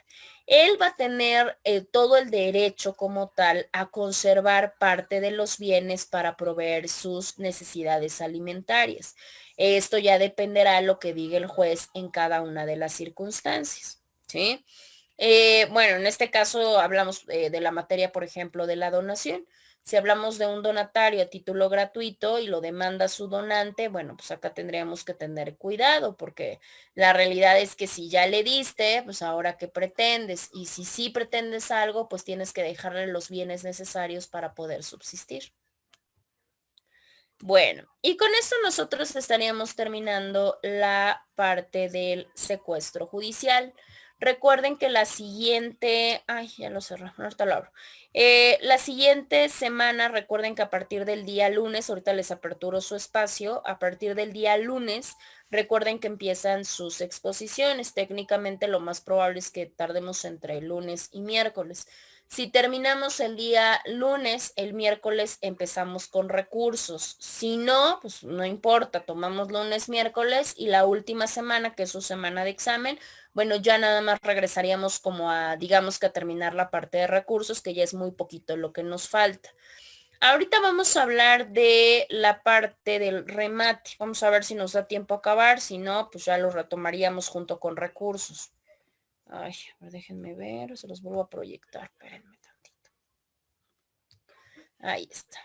él va a tener todo el derecho como tal a conservar parte de los bienes para proveer sus necesidades alimentarias. Esto ya dependerá de lo que diga el juez en cada una de las circunstancias, ¿sí? Bueno, en este caso hablamos de la materia, por ejemplo, de la donación. Si hablamos de un donatario a título gratuito y lo demanda su donante, bueno, pues acá tendríamos que tener cuidado porque la realidad es que si ya le diste, pues ahora qué pretendes. Y si sí pretendes algo, pues tienes que dejarle los bienes necesarios para poder subsistir. Bueno, y con esto nosotros estaríamos terminando la parte del secuestro judicial. Recuerden que la siguiente, ay, ya lo cerré, ahorita lo abro. La siguiente semana, recuerden que a partir del día lunes, ahorita les aperturo su espacio, a partir del día lunes, recuerden que empiezan sus exposiciones. Técnicamente lo más probable es que tardemos entre lunes y miércoles. Si terminamos el día lunes, el miércoles empezamos con recursos. Si no, pues no importa, tomamos lunes, miércoles y la última semana, que es su semana de examen, bueno, ya nada más regresaríamos como a, digamos que a terminar la parte de recursos, que ya es muy poquito lo que nos falta. Ahorita vamos a hablar de la parte del remate. Vamos a ver si nos da tiempo a acabar. Si no, pues ya lo retomaríamos junto con recursos. Ay, a ver, déjenme ver, se los vuelvo a proyectar, espérenme tantito. Ahí está.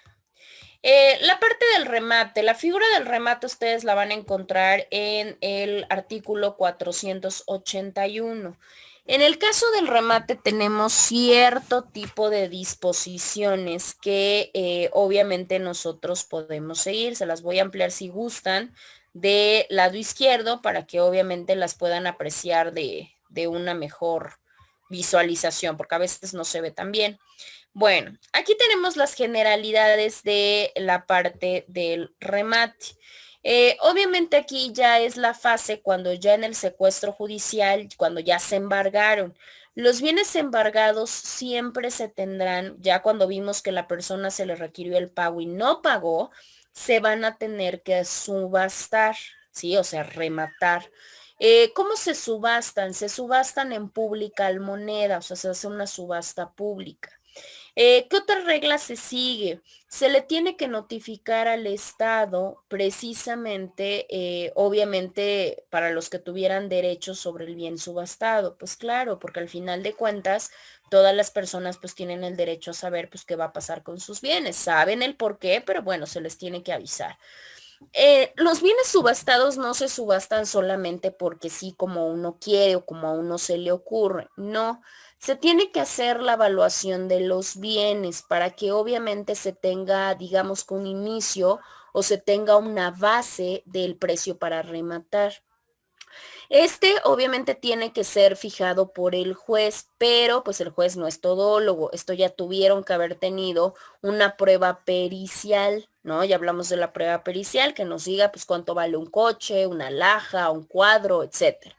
La parte del remate, la figura del remate ustedes la van a encontrar en el artículo 481. En el caso del remate tenemos cierto tipo de disposiciones que obviamente nosotros podemos seguir. Se las voy a ampliar si gustan del lado izquierdo para que obviamente las puedan apreciar de una mejor visualización, porque a veces no se ve tan bien. Bueno, aquí tenemos las generalidades de la parte del remate. Obviamente aquí ya es la fase cuando ya en el secuestro judicial, cuando ya se embargaron. Los bienes embargados siempre se tendrán, ya cuando vimos que la persona se le requirió el pago y no pagó, se van a tener que subastar, ¿sí? O sea, rematar. ¿Cómo se subastan? Se subastan en pública almoneda, o sea, se hace una subasta pública. ¿Qué otra regla se sigue? Se le tiene que notificar al Estado precisamente, obviamente, para los que tuvieran derechos sobre el bien subastado. Pues claro, porque al final de cuentas, todas las personas pues tienen el derecho a saber pues qué va a pasar con sus bienes. Saben el por qué, pero bueno, se les tiene que avisar. Los bienes subastados no se subastan solamente porque sí, como uno quiere o como a uno se le ocurre. No, se tiene que hacer la evaluación de los bienes para que obviamente se tenga, digamos, que un inicio o se tenga una base del precio para rematar. Este obviamente tiene que ser fijado por el juez, pero pues el juez no es todólogo. Esto ya tuvieron que haber tenido una prueba pericial, ¿no? Ya hablamos de la prueba pericial que nos diga pues cuánto vale un coche, una alhaja, un cuadro, etcétera.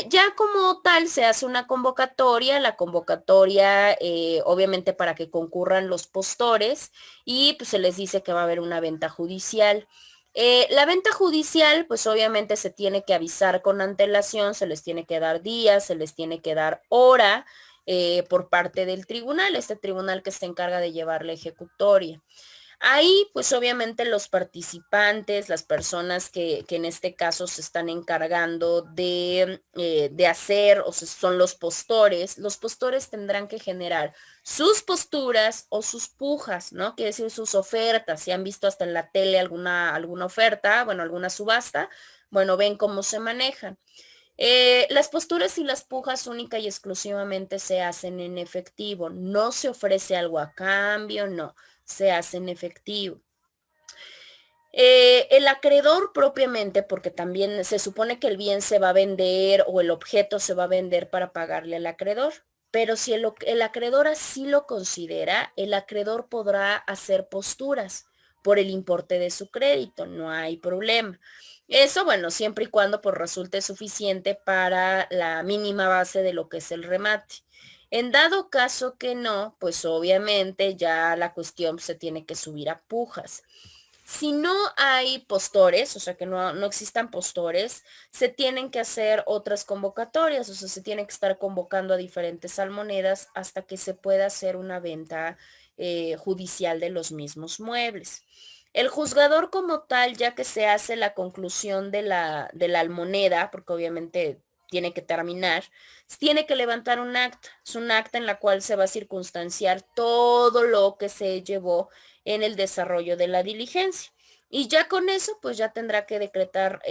Ya como tal se hace una convocatoria, la convocatoria obviamente para que concurran los postores y pues se les dice que va a haber una venta judicial. La venta judicial, pues obviamente se tiene que avisar con antelación, se les tiene que dar días, se les tiene que dar hora por parte del tribunal, este tribunal que se encarga de llevar la ejecutoria. Ahí, pues obviamente los participantes, las personas que en este caso se están encargando de hacer, o sea, son los postores tendrán que generar sus posturas o sus pujas, ¿no? Quiere decir sus ofertas. Si han visto hasta en la tele alguna oferta, bueno, alguna subasta, bueno, ven cómo se manejan. Las posturas y las pujas única y exclusivamente se hacen en efectivo. No se ofrece algo a cambio, no, se hace en efectivo. El acreedor propiamente, porque también se supone que el bien se va a vender o el objeto se va a vender para pagarle al acreedor, pero si el acreedor así lo considera, el acreedor podrá hacer posturas por el importe de su crédito, no hay problema. Eso, bueno, siempre y cuando pues resulte suficiente para la mínima base de lo que es el remate. En dado caso que no, pues obviamente ya la cuestión se tiene que subir a pujas. Si no hay postores, o sea que no existan postores, se tienen que hacer otras convocatorias, o sea, se tiene que estar convocando a diferentes salmonedas hasta que se pueda hacer una venta judicial de los mismos muebles. El juzgador como tal, ya que se hace la conclusión de la almoneda, porque obviamente tiene que terminar, tiene que levantar un acta. Es un acta en la cual se va a circunstanciar todo lo que se llevó en el desarrollo de la diligencia. Y ya con eso, pues ya tendrá que decretar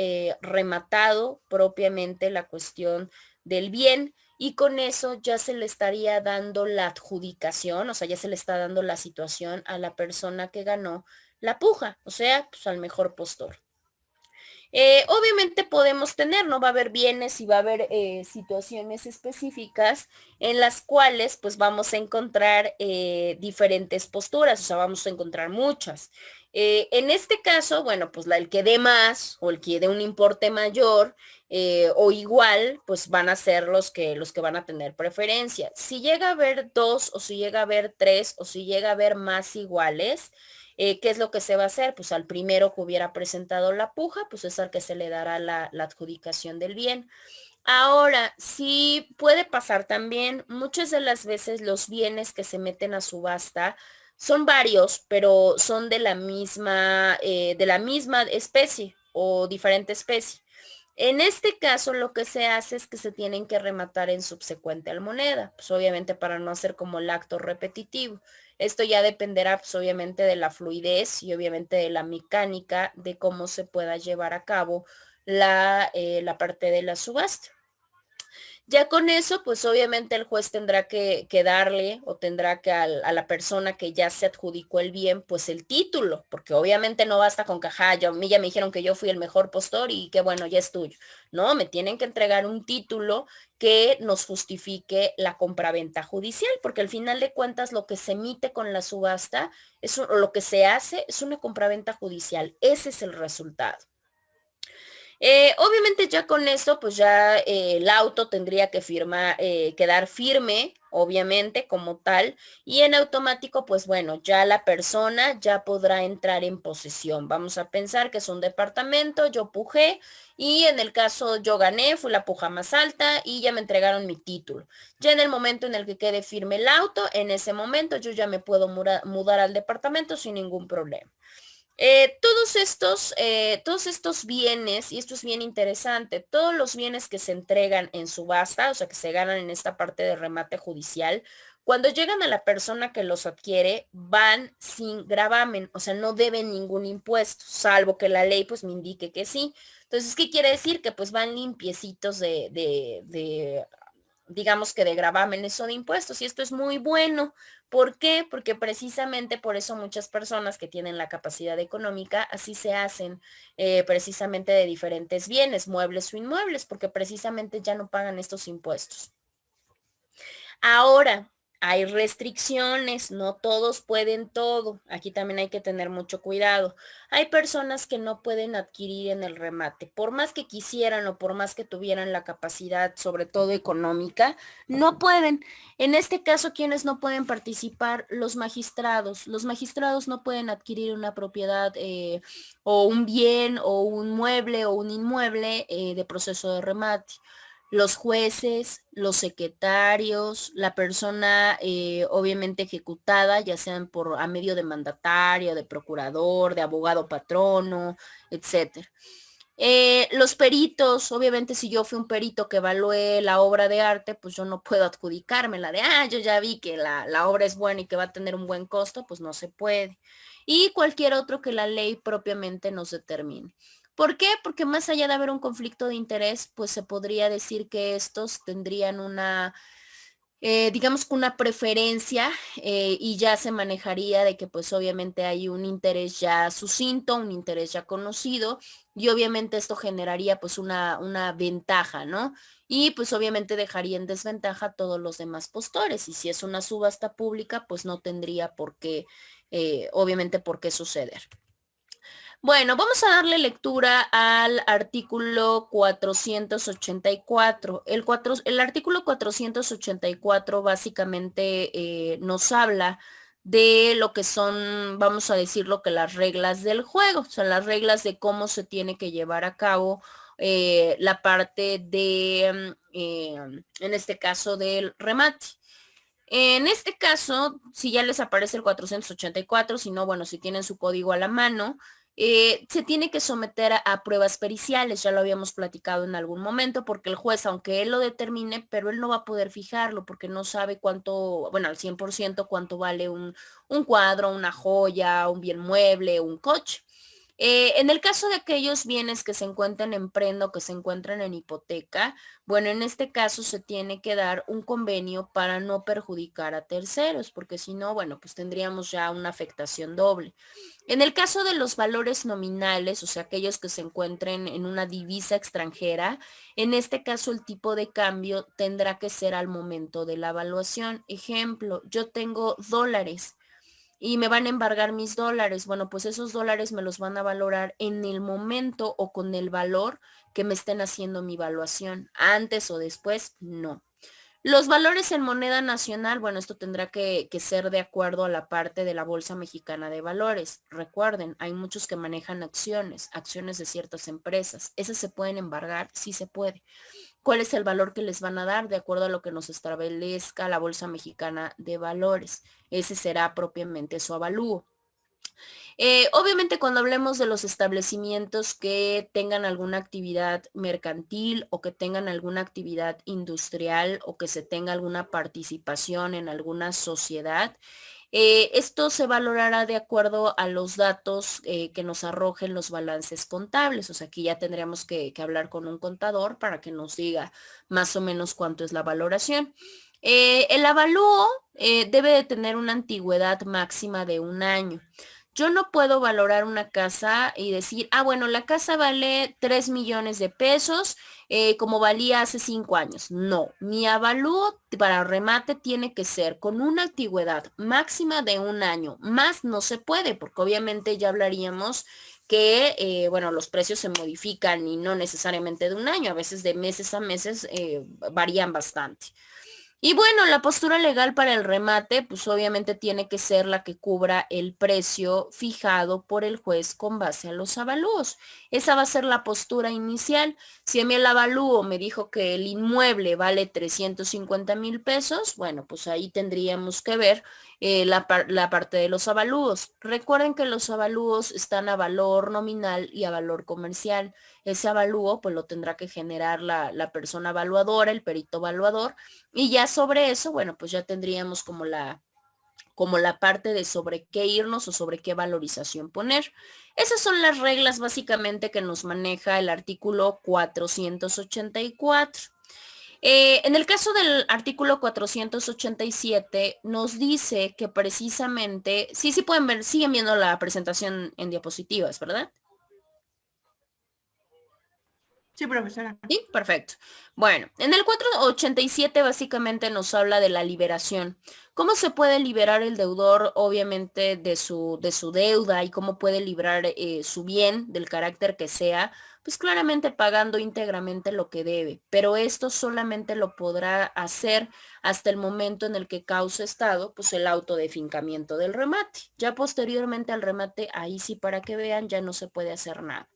rematado propiamente la cuestión del bien y con eso ya se le estaría dando la adjudicación, o sea, ya se le está dando la situación a la persona que ganó la puja, o sea, pues al mejor postor. Obviamente podemos tener, ¿no? Va a haber bienes y va a haber situaciones específicas en las cuales pues vamos a encontrar diferentes posturas, o sea, vamos a encontrar muchas. En este caso, bueno, pues el que dé más o el que dé un importe mayor o igual, pues van a ser los que van a tener preferencia. Si llega a haber dos o si llega a haber tres o si llega a haber más iguales, ¿qué es lo que se va a hacer? Pues al primero que hubiera presentado la puja, pues es al que se le dará la adjudicación del bien. Ahora, sí puede pasar también, muchas de las veces los bienes que se meten a subasta son varios, pero son de la misma especie o diferente especie. En este caso, lo que se hace es que se tienen que rematar en subsecuente almoneda, pues obviamente para no hacer como el acto repetitivo. Esto ya dependerá, pues obviamente de la fluidez y obviamente de la mecánica de cómo se pueda llevar a cabo la parte de la subasta. Ya con eso, pues obviamente el juez tendrá que darle o tendrá que a la persona que ya se adjudicó el bien, pues el título, porque obviamente no basta con que, ajá, a mí ya me dijeron que yo fui el mejor postor y que bueno, ya es tuyo. No, me tienen que entregar un título que nos justifique la compraventa judicial, porque al final de cuentas lo que se emite con la subasta, o lo que se hace es una compraventa judicial. Ese es el resultado. Obviamente ya con esto, pues ya el auto tendría que quedar firme, obviamente, como tal, y en automático, pues bueno, ya la persona ya podrá entrar en posesión. Vamos a pensar que es un departamento, yo pujé, y en el caso yo gané, fue la puja más alta y ya me entregaron mi título. Ya en el momento en el que quede firme el auto, en ese momento yo ya me puedo mudar al departamento sin ningún problema. Todos estos bienes, y esto es bien interesante, todos los bienes que se entregan en subasta, o sea, que se ganan en esta parte de remate judicial, cuando llegan a la persona que los adquiere, van sin gravamen, o sea, no deben ningún impuesto, salvo que la ley pues me indique que sí. Entonces, ¿qué quiere decir? Que pues van limpiecitos digamos que de gravámenes o de impuestos, y esto es muy bueno. ¿Por qué? Porque precisamente por eso muchas personas que tienen la capacidad económica así se hacen precisamente de diferentes bienes, muebles o inmuebles, porque precisamente ya no pagan estos impuestos. Ahora, hay restricciones, no todos pueden todo. Aquí también hay que tener mucho cuidado. Hay personas que no pueden adquirir en el remate, por más que quisieran o por más que tuvieran la capacidad, sobre todo económica, no pueden. En este caso, ¿quiénes no pueden participar? Los magistrados. Los magistrados no pueden adquirir una propiedad o un bien o un mueble o un inmueble de proceso de remate. Los jueces, los secretarios, la persona obviamente ejecutada, ya sean a medio de mandatario, de procurador, de abogado patrono, etcétera. Los peritos, obviamente si yo fui un perito que evalué la obra de arte, pues yo no puedo adjudicármela de, yo ya vi que la obra es buena y que va a tener un buen costo, pues no se puede. Y cualquier otro que la ley propiamente nos determine. ¿Por qué? Porque más allá de haber un conflicto de interés, pues se podría decir que estos tendrían digamos que una preferencia y ya se manejaría de que pues obviamente hay un interés ya sucinto, un interés ya conocido y obviamente esto generaría pues una ventaja, ¿no? Y pues obviamente dejaría en desventaja a todos los demás postores y si es una subasta pública pues no tendría por qué, obviamente por qué suceder. Bueno, vamos a darle lectura al artículo 484. El artículo 484 básicamente nos habla de lo que son, vamos a decirlo, que las reglas del juego, o sea, las reglas de cómo se tiene que llevar a cabo la parte de, en este caso, del remate. En este caso, si ya les aparece el 484, si no, bueno, si tienen su código a la mano, se tiene que someter a pruebas periciales, ya lo habíamos platicado en algún momento, porque el juez, aunque él lo determine, pero él no va a poder fijarlo porque no sabe cuánto, bueno, al 100% cuánto vale un cuadro, una joya, un bien mueble, un coche. En el caso de aquellos bienes que se encuentran en prenda o que se encuentran en hipoteca, bueno, en este caso se tiene que dar un convenio para no perjudicar a terceros, porque si no, bueno, pues tendríamos ya una afectación doble. En el caso de los valores nominales, o sea, aquellos que se encuentren en una divisa extranjera, en este caso el tipo de cambio tendrá que ser al momento de la evaluación. Ejemplo, yo tengo dólares y me van a embargar mis dólares. Bueno, pues esos dólares me los van a valorar en el momento o con el valor que me estén haciendo mi evaluación. Antes o después, no. Los valores en moneda nacional, bueno, esto tendrá que ser de acuerdo a la parte de la Bolsa Mexicana de Valores. Recuerden, hay muchos que manejan acciones de ciertas empresas. ¿Esas se pueden embargar? Sí se puede. ¿Cuál es el valor que les van a dar de acuerdo a lo que nos establezca la Bolsa Mexicana de Valores? Ese será propiamente su avalúo. Obviamente cuando hablemos de los establecimientos que tengan alguna actividad mercantil o que tengan alguna actividad industrial o que se tenga alguna participación en alguna sociedad, esto se valorará de acuerdo a los datos que nos arrojen los balances contables. O sea, aquí ya tendríamos que hablar con un contador para que nos diga más o menos cuánto es la valoración. El avalúo debe de tener una antigüedad máxima de 1 año. Yo no puedo valorar una casa y decir, ah, bueno, la casa vale 3 millones de pesos como valía hace 5 años. No, mi avalúo para remate tiene que ser con una antigüedad máxima de 1 año. Más no se puede, porque obviamente ya hablaríamos que, bueno, los precios se modifican y no necesariamente de 1 año, a veces de meses a meses varían bastante. Y bueno, la postura legal para el remate, pues obviamente tiene que ser la que cubra el precio fijado por el juez con base a los avalúos. Esa va a ser la postura inicial. Si a mí el avalúo me dijo que el inmueble vale 350,000 pesos, bueno, pues ahí tendríamos que ver la parte de los avalúos. Recuerden que los avalúos están a valor nominal y a valor comercial. Ese avalúo pues lo tendrá que generar la persona evaluadora, el perito evaluador, y ya sobre eso, bueno, pues ya tendríamos como la parte de sobre qué irnos o sobre qué valorización poner. Esas son las reglas básicamente que nos maneja el artículo 484. En el caso del artículo 487 nos dice que precisamente, sí pueden ver, siguen viendo la presentación en diapositivas, ¿verdad? Sí, profesora. Sí, perfecto. Bueno, en el 487 básicamente nos habla de la liberación. ¿Cómo se puede liberar el deudor, obviamente, de su deuda y cómo puede librar su bien del carácter que sea? Pues claramente pagando íntegramente lo que debe, pero esto solamente lo podrá hacer hasta el momento en el que cause estado, pues el autodefincamiento del remate. Ya posteriormente al remate, ahí sí para que vean, ya no se puede hacer nada.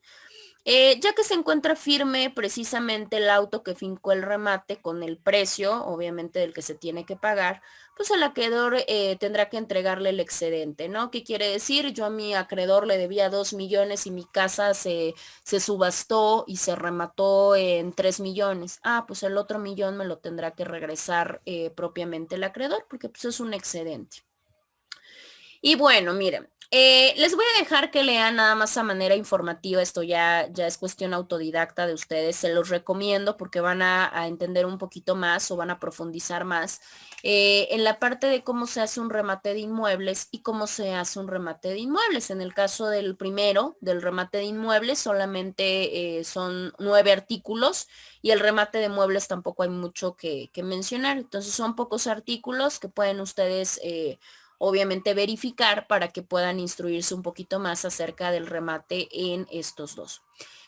Ya que se encuentra firme precisamente el auto que fincó el remate con el precio, obviamente del que se tiene que pagar, pues el acreedor tendrá que entregarle el excedente, ¿no? ¿Qué quiere decir? Yo a mi acreedor le debía 2 millones y mi casa se subastó y se remató en 3 millones. Ah, pues el otro millón me lo tendrá que regresar propiamente el acreedor porque pues es un excedente. Y bueno, miren, les voy a dejar que lean nada más a manera informativa, esto ya es cuestión autodidacta de ustedes, se los recomiendo porque van a entender un poquito más o van a profundizar más en la parte de cómo se hace un remate de inmuebles y cómo se hace un remate de inmuebles. En el caso del primero, del remate de inmuebles, solamente son 9 artículos y el remate de muebles tampoco hay mucho que mencionar, entonces son pocos artículos que pueden ustedes obviamente verificar para que puedan instruirse un poquito más acerca del remate en estos dos.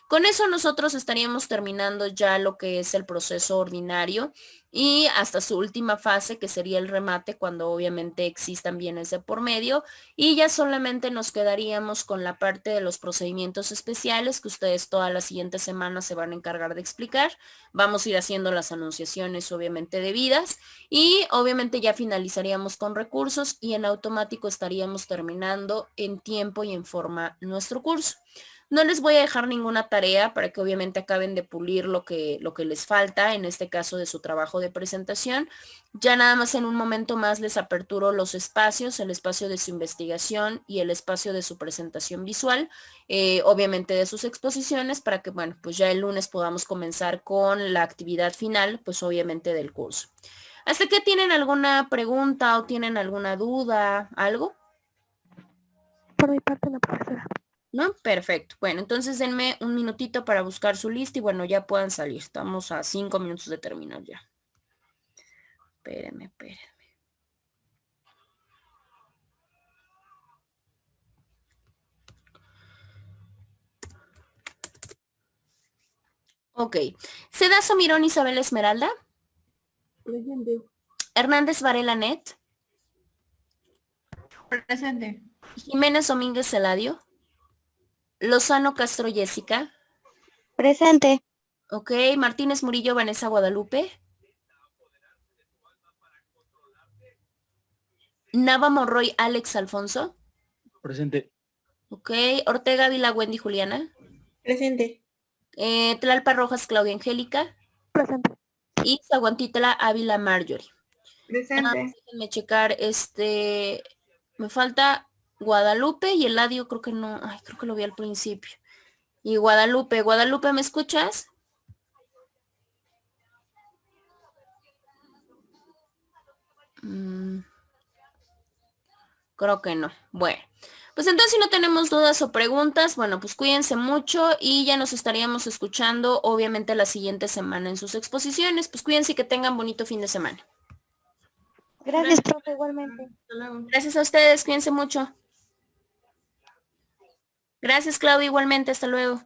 Con eso nosotros estaríamos terminando ya lo que es el proceso ordinario y hasta su última fase, que sería el remate, cuando obviamente existan bienes de por medio, y ya solamente nos quedaríamos con la parte de los procedimientos especiales que ustedes todas las siguientes semanas se van a encargar de explicar. Vamos a ir haciendo las anunciaciones obviamente debidas y obviamente ya finalizaríamos con recursos y en automático estaríamos terminando en tiempo y en forma nuestro curso. No les voy a dejar ninguna tarea para que obviamente acaben de pulir lo que les falta, en este caso de su trabajo de presentación. Ya nada más en un momento más les aperturo los espacios, el espacio de su investigación y el espacio de su presentación visual, obviamente de sus exposiciones, para que, bueno, pues ya el lunes podamos comenzar con la actividad final, pues obviamente del curso. ¿Hasta que tienen alguna pregunta o tienen alguna duda, algo? Por mi parte, no, profesora. ¿No? Perfecto. Bueno, entonces denme un minutito para buscar su lista y bueno, ya puedan salir. Estamos a 5 minutos de terminar ya. Espérenme. Ok. Cedazo Mirón Isabel Esmeralda. Presente. Hernández Varela Net. Presente. Jiménez Domínguez Eladio. Lozano Castro Jessica. Presente. Ok. Martínez Murillo Vanessa Guadalupe. Nava Monroy Alex Alfonso. Presente. Ok. Ortega Ávila Wendy Juliana. Presente. Tlalpa Rojas Claudia Angélica. Presente. Y Zaguantitla Ávila Marjorie. Presente. Déjenme checar, me falta Guadalupe y Eladio, creo que no, creo que lo vi al principio. Y Guadalupe, ¿me escuchas? Creo que no. Bueno, pues entonces si no tenemos dudas o preguntas, bueno, pues cuídense mucho y ya nos estaríamos escuchando obviamente la siguiente semana en sus exposiciones. Pues cuídense y que tengan bonito fin de semana. Gracias, profe, igualmente. Hasta luego. Gracias a ustedes, cuídense mucho. Gracias, Claudia, igualmente, hasta luego.